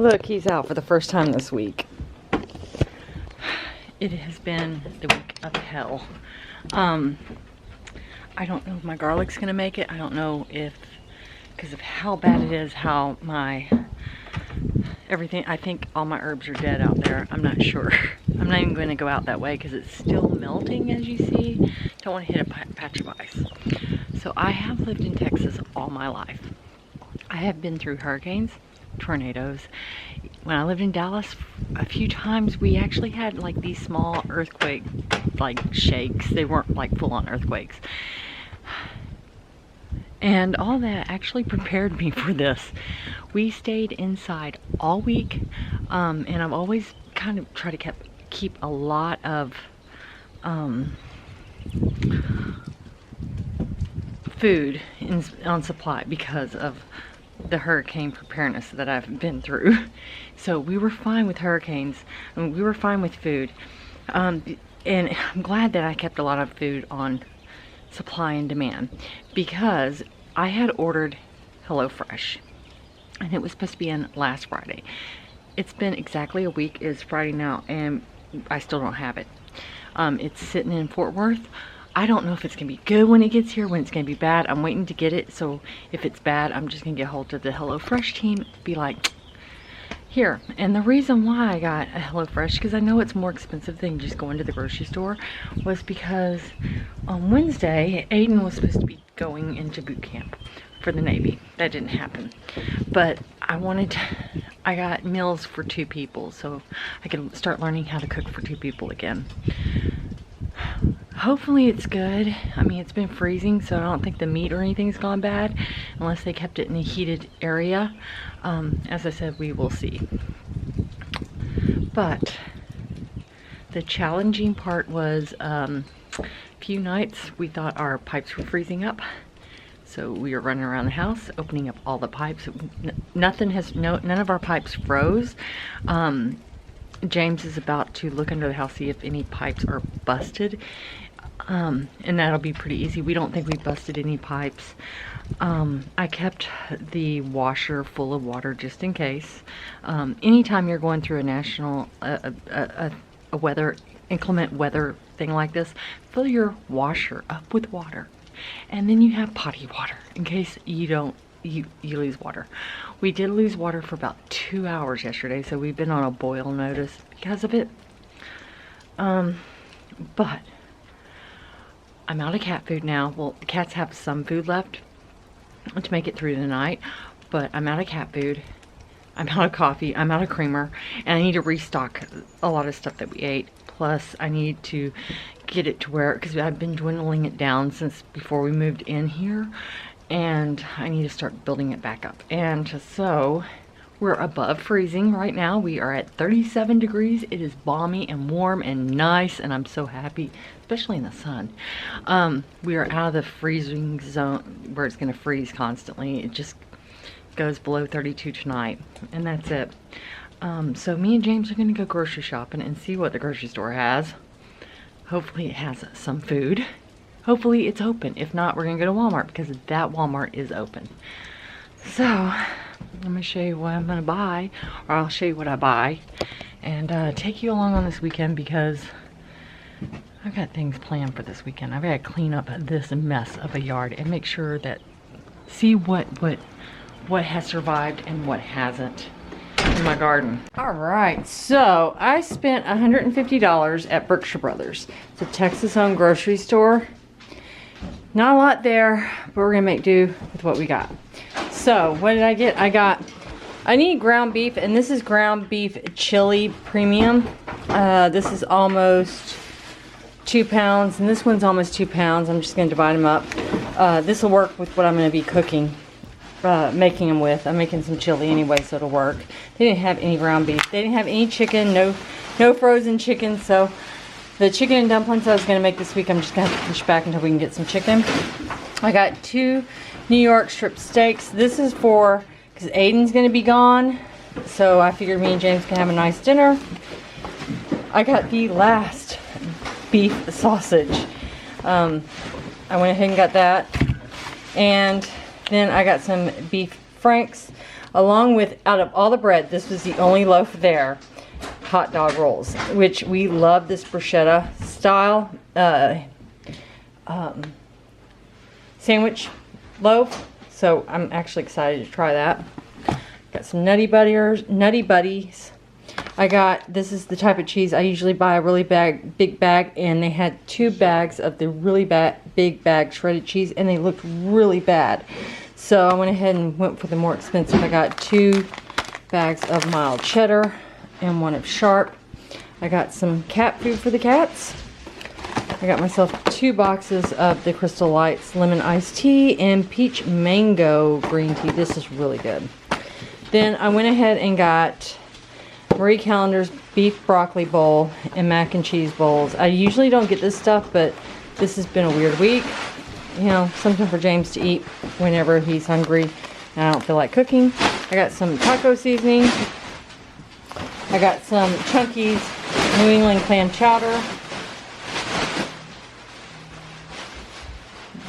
Look, he's out for the first time this week. It has been the week of hell. I don't know if my garlic's gonna make it. I don't know if, because of how bad it is, how my everything, I think all my herbs are dead out there. I'm not sure. I'm not even going to go out that way because it's still melting, as you see. Don't want to hit a patch of ice. So I have lived in Texas all my life. I have been through hurricanes, tornadoes. When I lived in Dallas, a few times we actually had like these small earthquake like shakes. They weren't like full-on earthquakes. And all that actually prepared me for this. We stayed inside all week, and I've always kind of tried to keep a lot of food on supply because of the hurricane preparedness that I've been through. So we were fine with hurricanes, and we were fine with food. And I'm glad that I kept a lot of food on supply and demand, because I had ordered HelloFresh and it was supposed to be in last Friday. It's been exactly a week. It's Friday now and I still don't have it. It's sitting in Fort Worth. I don't know if it's gonna be good when it gets here, when it's gonna be bad. I'm waiting to get it, so if it's bad, I'm just gonna get a hold of the HelloFresh team, be like, here. And the reason why I got a HelloFresh, because I know it's more expensive than just going to the grocery store, was because on Wednesday, Aiden was supposed to be going into boot camp for the Navy. That didn't happen. But I got meals for 2 people, so I can start learning how to cook for 2 people again. Hopefully it's good. I mean, it's been freezing, so I don't think the meat or anything's gone bad, unless they kept it in a heated area. As I said, we will see. But the challenging part was a few nights we thought our pipes were freezing up. So we were running around the house, opening up all the pipes. None of our pipes froze. James is about to look under the house, see if any pipes are busted. And that'll be pretty easy. We don't think we busted any pipes. I kept the washer full of water just in case. Anytime you're going through a national, inclement weather thing like this, fill your washer up with water. And then you have potty water in case you lose water. We did lose water for about 2 hours yesterday, so we've been on a boil notice because of it. But I'm out of cat food now. Well, the cats have some food left to make it through the night, but I'm out of cat food. I'm out of coffee. I'm out of creamer, and I need to restock a lot of stuff that we ate. Plus, I need to get it to where, because I've been dwindling it down since before we moved in here, and I need to start building it back up. And so we're above freezing right now. We are at 37 degrees. It is balmy and warm and nice, and I'm so happy, especially in the sun. We are out of the freezing zone where it's going to freeze constantly. It just goes below 32 tonight, and that's it. So me and James are going to go grocery shopping and see what the grocery store has. Hopefully it has some food. Hopefully it's open. If not, we're going to go to Walmart, because that Walmart is open. So I'm going to show you what I'm going to buy, or I'll show you what I buy, and take you along on this weekend, because I've got things planned for this weekend. I've got to clean up this mess of a yard and make sure that, see what has survived and what hasn't in my garden. All right, so I spent $150 at Berkshire Brothers. It's a Texas-owned grocery store. Not a lot there, but we're gonna make do with what we got. So what did I get? I need ground beef, and this is ground beef chili premium. This is almost 2 pounds, and this one's almost 2 pounds. I'm just gonna divide them up. This will work with what I'm gonna be cooking. Making them with. I'm making some chili anyway, so it'll work. They didn't have any ground beef. They didn't have any chicken, no frozen chicken, so the chicken and dumplings I was going to make this week, I'm just going to have to push back until we can get some chicken. I got 2 New York strip steaks. This is for, because Aiden's going to be gone, so I figured me and James can have a nice dinner. I got the last beef sausage. I went ahead and got that, and then I got some beef franks. along with, out of all the bread, this was the only loaf there, hot dog rolls, which we love this bruschetta style sandwich loaf. So I'm actually excited to try that. Got some Nutty Buddies. I got, this is the type of cheese I usually buy a really big bag, and they had 2 bags of the really big bag shredded cheese, and they looked really bad. So I went ahead and went for the more expensive. I got 2 bags of mild cheddar and 1 of sharp. I got some cat food for the cats. I got myself 2 boxes of the Crystal Lights lemon iced tea and peach mango green tea. This is really good. Then I went ahead and got Marie Callender's beef broccoli bowl and mac and cheese bowls. I usually don't get this stuff, but this has been a weird week. You know, something for James to eat whenever he's hungry and I don't feel like cooking. I got some taco seasoning. I got some Chunky's New England clam chowder.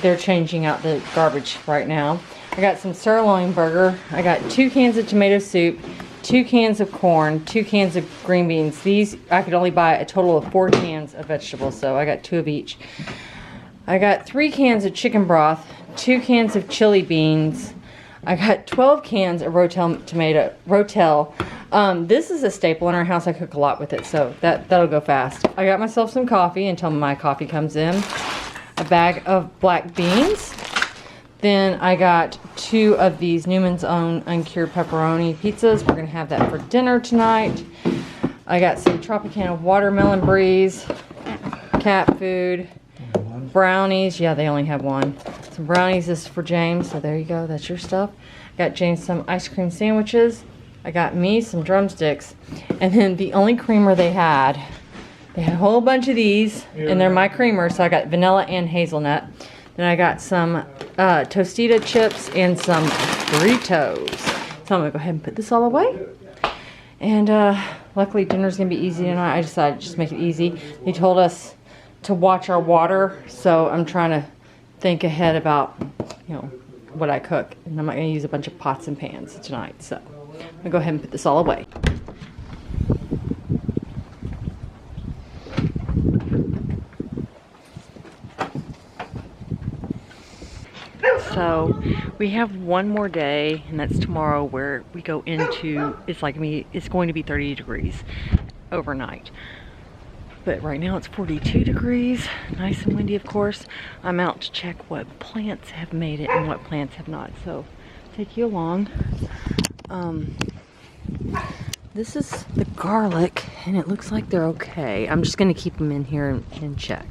They're changing out the garbage right now. I got some sirloin burger. I got 2 cans of tomato soup, 2 cans of corn, 2 cans of green beans. These, I could only buy a total of 4 cans of vegetables, so I got 2 of each. I got 3 cans of chicken broth, 2 cans of chili beans. I got 12 cans of Rotel. This is a staple in our house. I cook a lot with it, so that'll go fast. I got myself some coffee until my coffee comes in. A bag of black beans. Then I got 2 of these Newman's Own uncured pepperoni pizzas. We're gonna have that for dinner tonight. I got some Tropicana watermelon breeze, cat food, brownies. Yeah, they only have 1. Some brownies. This is for James, so there you go. That's your stuff. Got James some ice cream sandwiches. I got me some drumsticks. And then the only creamer they had a whole bunch of these, and they're my creamer, so I got vanilla and hazelnut. Then I got some Tostita chips and some Doritos. So I'm gonna go ahead and put this all away. And luckily dinner's gonna be easy tonight. I decided to just make it easy. They told us to watch our water, so I'm trying to think ahead about, you know, what I cook. And I'm not gonna use a bunch of pots and pans tonight. So I'm gonna go ahead and put this all away. So we have one more day, and that's tomorrow, where we go into, it's going to be 30 degrees overnight. But right now it's 42 degrees, nice and windy, of course. I'm out to check what plants have made it and what plants have not. So take you along. This is the garlic, and it looks like they're okay. I'm just gonna keep them in here and check.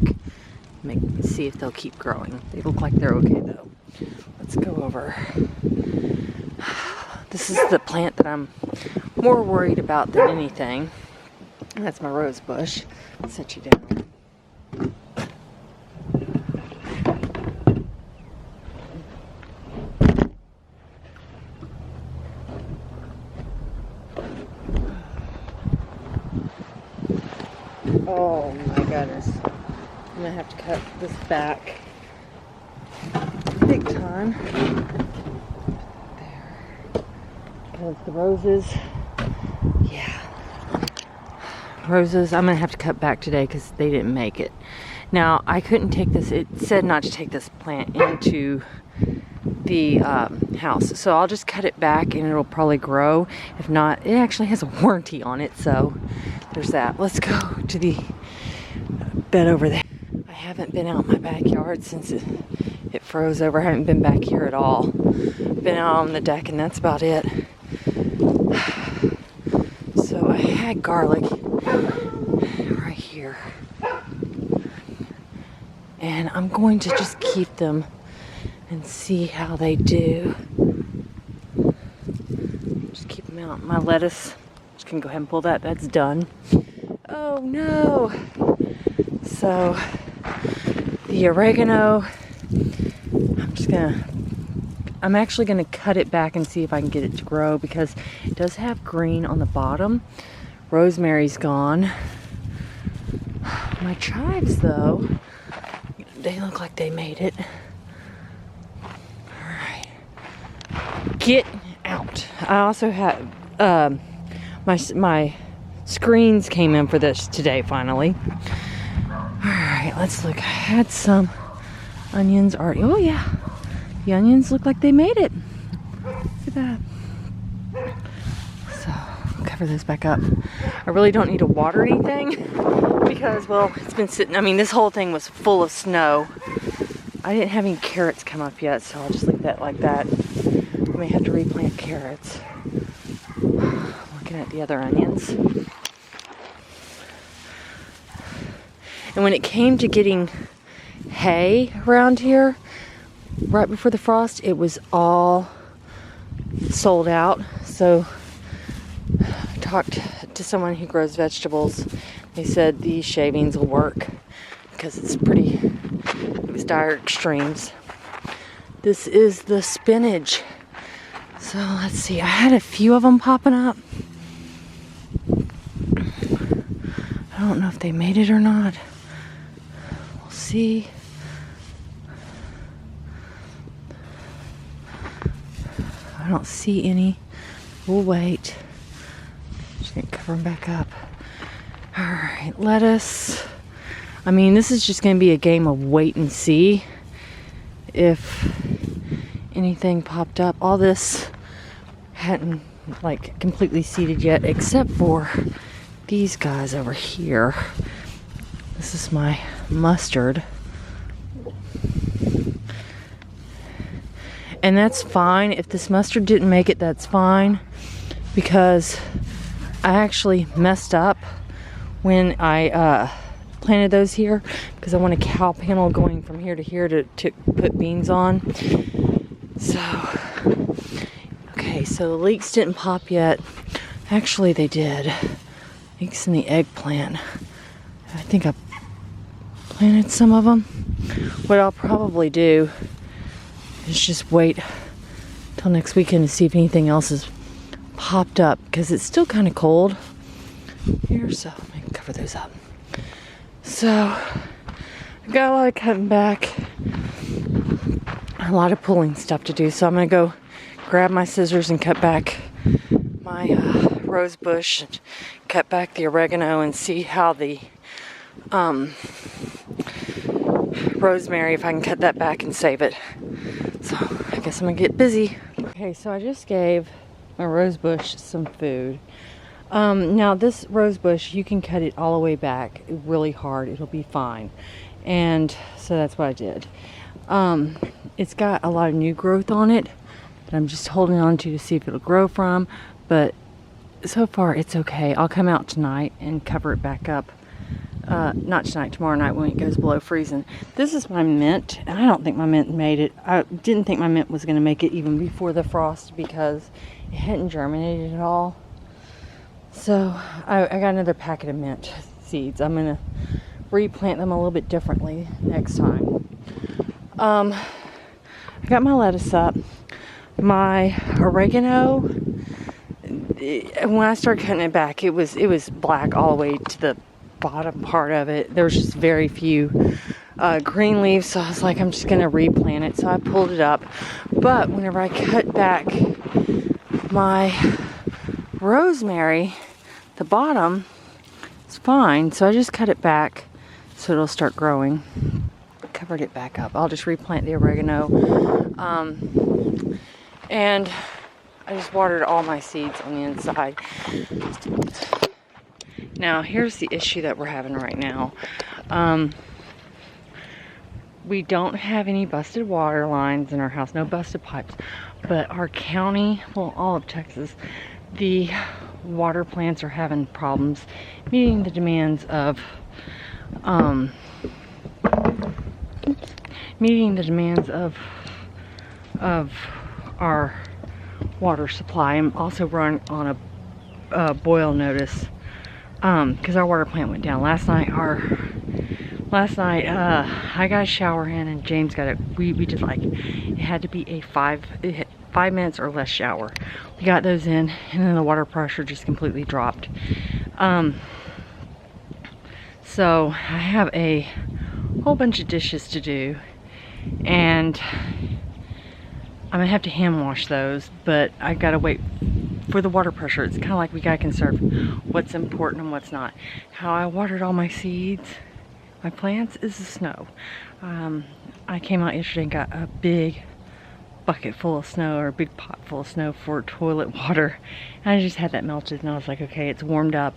See if they'll keep growing. They look like they're okay though. Let's go over. This is the plant that I'm more worried about than anything. And that's my rose bush. I'll set you down. Oh my goodness. I'm gonna have to cut this back big time. There. Because the roses, yeah. Roses, I'm gonna have to cut back today because they didn't make it. Now, I couldn't take this, it said not to take this plant into the house. So I'll just cut it back and it'll probably grow. If not, it actually has a warranty on it, so there's that. Let's go to the bed over there. I haven't been out in my backyard since it froze over. I haven't been back here at all. Been out on the deck and that's about it. So I had garlic right here. And I'm going to just keep them and see how they do. Just keep them out. My lettuce, just can go ahead and pull that. That's done. Oh no! So the oregano, I'm actually gonna cut it back and see if I can get it to grow because it does have green on the bottom. Rosemary's gone. My chives though, they look like they made it. Alright. Get out. I also had my screens came in for this today finally. All right, let's look. I had some onions already. Oh yeah, the onions look like they made it. Look at that. So cover this back up. I really don't need to water anything because, well, it's been sitting. I mean, this whole thing was full of snow. I didn't have any carrots come up yet, so I'll just leave that like that. I may have to replant carrots. Looking at the other onions. And when it came to getting hay around here, right before the frost, it was all sold out. So I talked to someone who grows vegetables. They said these shavings will work because it was dire extremes. This is the spinach. So let's see, I had a few of them popping up. I don't know if they made it or not. We'll see. I don't see any. We'll wait. Just gonna cover them back up. All right, lettuce. I mean, this is just gonna be a game of wait and see if anything popped up. All this hadn't like completely seeded yet, except for these guys over here. This is my mustard. And that's fine. If this mustard didn't make it, that's fine. Because I actually messed up when I planted those here. Because I want a cow panel going from here to here to put beans on. So, okay, so the leeks didn't pop yet. Actually, they did. Leeks in the eggplant. I think I planted some of them. What I'll probably do is just wait till next weekend to see if anything else has popped up, because it's still kind of cold here, so I can cover those up. So I've got a lot of cutting back, a lot of pulling stuff to do, so I'm gonna go grab my scissors and cut back my rose bush and cut back the oregano and see how the rosemary, if I can cut that back and save it. So I guess I'm gonna get busy. Okay, so I just gave my rose bush some food. Now this rose bush, you can cut it all the way back really hard. It'll be fine. And so that's what I did. It's got a lot of new growth on it that I'm just holding on to see if it'll grow from. But so far it's okay. I'll come out tonight and cover it back up. Not tonight, tomorrow night when it goes below freezing. This is my mint, and I don't think my mint made it. I didn't think my mint was going to make it even before the frost because it hadn't germinated at all. So I got another packet of mint seeds. I'm going to replant them a little bit differently next time. I got my lettuce up. My oregano, when I started cutting it back, it was black all the way to the bottom part of it. There was just very few green leaves, so I was like, I'm just gonna replant it. So I pulled it up, but whenever I cut back my rosemary, the bottom is fine, so I just cut it back so it'll start growing. Covered it back up. I'll just replant the oregano, and I just watered all my seeds on the inside. Now, here's the issue that we're having right now. We don't have any busted water lines in our house, no busted pipes, but our county, well, all of Texas, the water plants are having problems meeting the demands of, our water supply. I'm also run on a boil notice because our water plant went down last night. I got a shower in and James got it. We did, like, it had to be a 5 minutes or less shower. We got those in, and then the water pressure just completely dropped. So I have a whole bunch of dishes to do, and I'm gonna have to hand wash those, but I gotta wait for the water pressure. It's kind of like we gotta conserve what's important and what's not. How I watered all my seeds, my plants, is the snow. I came out yesterday and got a big bucket full of snow, or a big pot full of snow for toilet water. And I just had that melted and I was like, okay, it's warmed up.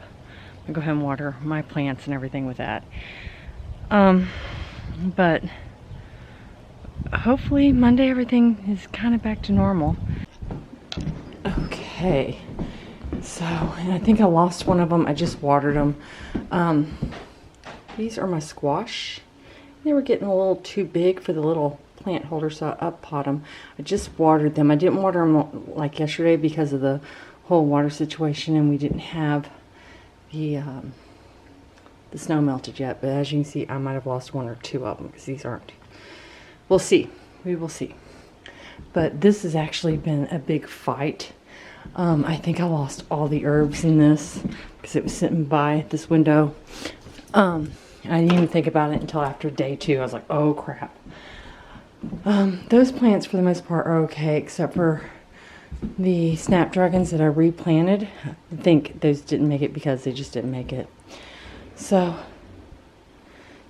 I'll go ahead and water my plants and everything with that. But hopefully Monday everything is kind of back to normal. Okay, so, and I think I lost one of them. I just watered them. These are my squash. They were getting a little too big for the little plant holder, so I up-pot them. I just watered them. I didn't water them like yesterday because of the whole water situation, and we didn't have the snow melted yet. But as you can see, I might have lost one or two of them because these aren't. We'll see. We will see. But this has actually been a big fight. I think I lost all the herbs in this because it was sitting by this window. I didn't even think about it until after day 2. I was like, oh crap. Those plants for the most part are okay, except for the snapdragons that I replanted. I think those didn't make it because they just didn't make it. So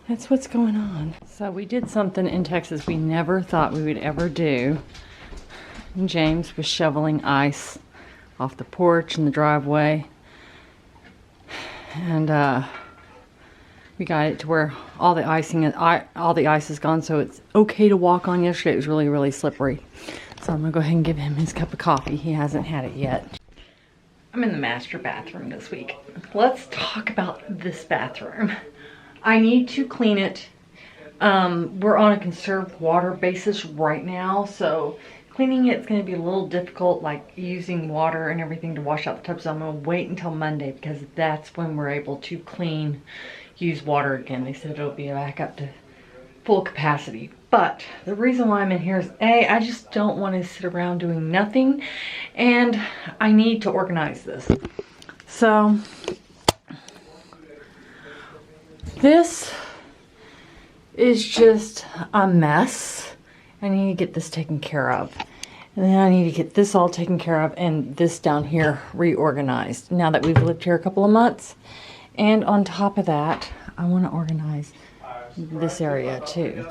that's what's going on. So we did something in Texas we never thought we would ever do. James was shoveling ice off the porch and the driveway, and we got it to where all the ice is gone, so it's okay to walk on. Yesterday it was really, really slippery. So I'm gonna go ahead and give him his cup of coffee. He hasn't had it yet. I'm in the master bathroom this week. Let's talk about this bathroom. I need to clean it. We're on a conserved water basis right now, so cleaning it's going to be a little difficult, like using water and everything to wash out the tub. So I'm going to wait until Monday because that's when we're able to use water again. They said it'll be back up to full capacity. But the reason why I'm in here is I just don't want to sit around doing nothing, and I need to organize this. So this is just a mess. I need to get this taken care of. And then I need to get this all taken care of and this down here reorganized now that we've lived here a couple of months. And on top of that, I want to organize this area too.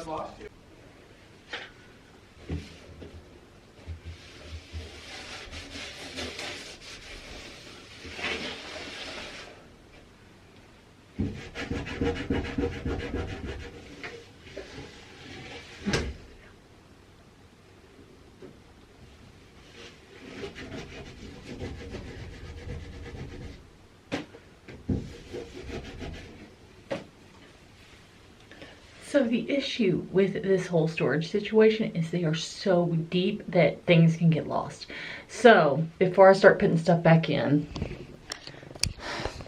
So the issue with this whole storage situation is they are so deep that things can get lost. So before I start putting stuff back in,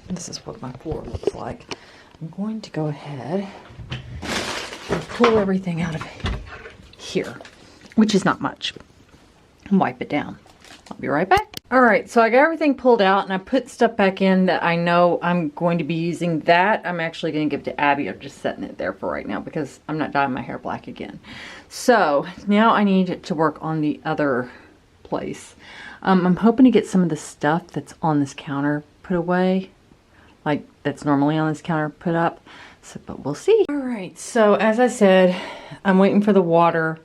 this is what my floor looks like. I'm going to go ahead and pull everything out of here, which is not much, and wipe it down. I'll be right back. All right, so I got everything pulled out and I put stuff back in that I know I'm going to be using. That I'm actually going to give to Abby. I'm just setting it there for right now because I'm not dyeing my hair black again. So now I need to work on the other place. I'm hoping to get some of the stuff that's on this counter put away, like that's normally on this counter put up. So, but we'll see. All right, so as I said, I'm waiting for the water.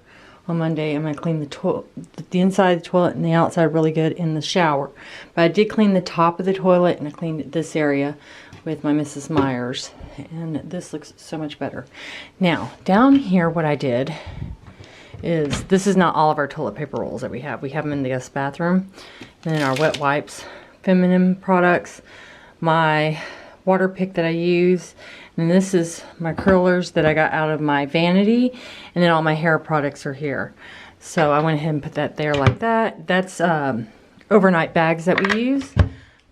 On Monday, I'm going to clean the inside of the toilet and the outside really good in the shower. But I did clean the top of the toilet, and I cleaned this area with my Mrs. Myers. And this looks so much better. Now, down here what I did is, this is not all of our toilet paper rolls that we have. We have them in the guest bathroom. And then our wet wipes, feminine products, my water pick that I use. And this is my curlers that I got out of my vanity, and then all my hair products are here. So I went ahead and put that there like that. That's overnight bags that we use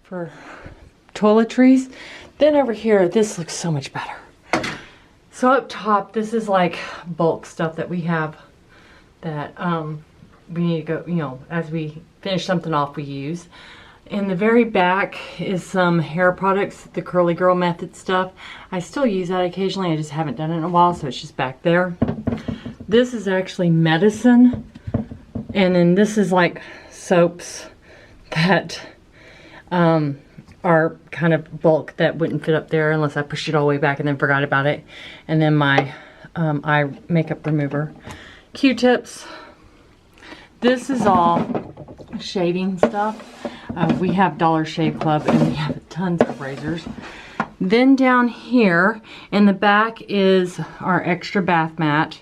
for toiletries. Then over here, this looks so much better. So up top, this is like bulk stuff that we have that we need to go, you know, as we finish something off, we use. In the very back is some hair products, the Curly Girl Method stuff. I still use that occasionally, I just haven't done it in a while, so it's just back there. This is actually medicine, And then this is like soaps that are kind of bulk that wouldn't fit up there unless I pushed it all the way back and then forgot about it. And then my eye makeup remover. Q-tips. This is all shaving stuff. We have Dollar Shave Club and we have tons of razors. Then down here in the back is our extra bath mat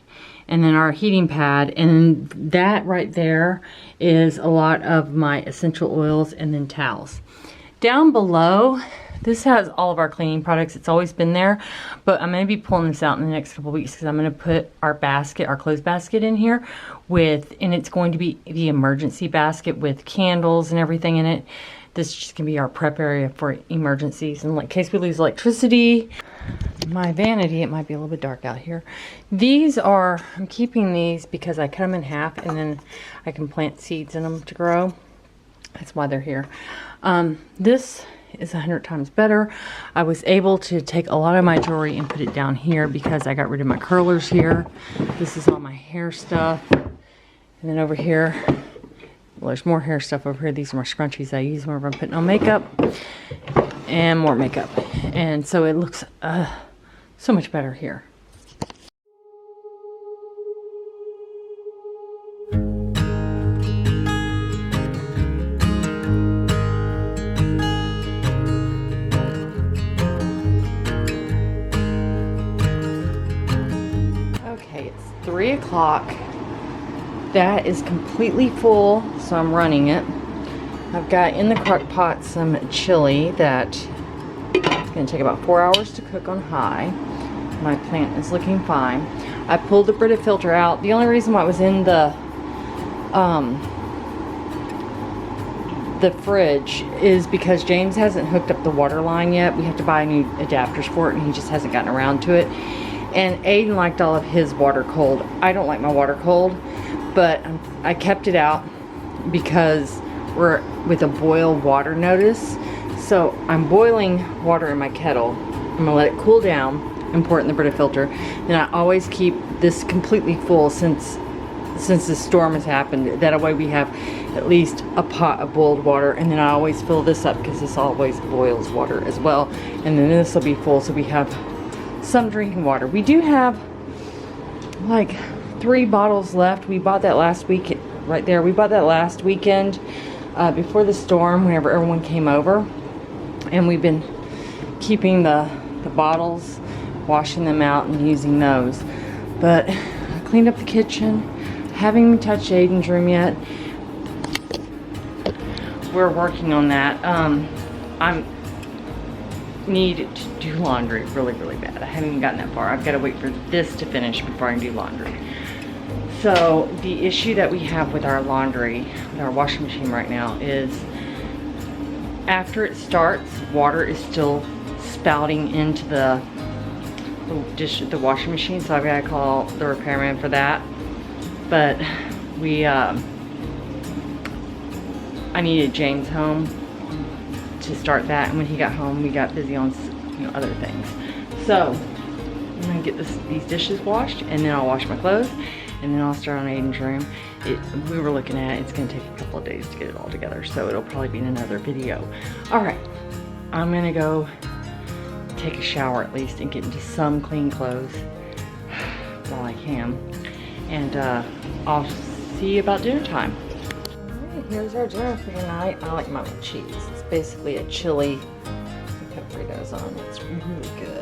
and then our heating pad, and that right there is a lot of my essential oils and then towels. Down below, this has all of our cleaning products. It's always been there, but I'm going to be pulling this out in the next couple weeks because I'm going to put our basket, our clothes basket in here and it's going to be the emergency basket with candles and everything in it. This is just going to be our prep area for emergencies in case we lose electricity. My vanity, it might be a little bit dark out here. These are, I'm keeping these because I cut them in half and then I can plant seeds in them to grow. That's why they're here. This is 100 times better. I was able to take a lot of my jewelry and put it down here because I got rid of my curlers here. This is all my hair stuff. And then over here, well, there's more hair stuff over here. These are my scrunchies I use whenever I'm putting on makeup. And more makeup. And so it looks so much better here. Okay, it's 3 o'clock. That is completely full, so I'm running it. I've got in the crock pot some chili that it's going to take about 4 hours to cook on high. My plant is looking fine. I pulled the Brita filter out. The only reason why it was in the fridge is because James hasn't hooked up the water line yet. We have to buy new adapters for it, and he just hasn't gotten around to it. And Aiden liked all of his water cold. I don't like my water cold, but I kept it out because we're with a boil water notice. So I'm boiling water in my kettle. I'm gonna let it cool down and pour it in the Brita filter. And I always keep this completely full since the storm has happened. That way we have at least a pot of boiled water, and then I always fill this up because this always boils water as well. And then this will be full, so we have some drinking water. We do have like 3 bottles left. We bought that last week right there. We bought that last weekend before the storm, whenever everyone came over, and we've been keeping the bottles, washing them out and using those. But I cleaned up the kitchen. Haven't even touched Aiden's room yet. We're working on that. I need to do laundry really, really bad. I haven't even gotten that far. I've got to wait for this to finish before I can do laundry. So the issue that we have with our laundry, with our washing machine right now, is after it starts, water is still spouting into the washing machine. So I've got to call the repairman for that. But we, I needed James home to start that, and when he got home, we got busy on other things. So I'm gonna get these dishes washed, and then I'll wash my clothes, and then I'll start on Aiden's room. We were looking at it. It's gonna take a couple of days to get it all together, so it'll probably be in another video. All right, I'm gonna go take a shower at least and get into some clean clothes while I can, and I'll see you about dinner time. Here's our dinner for tonight. I like my cheese. It's basically a chili. I put Fritos on. It's really good.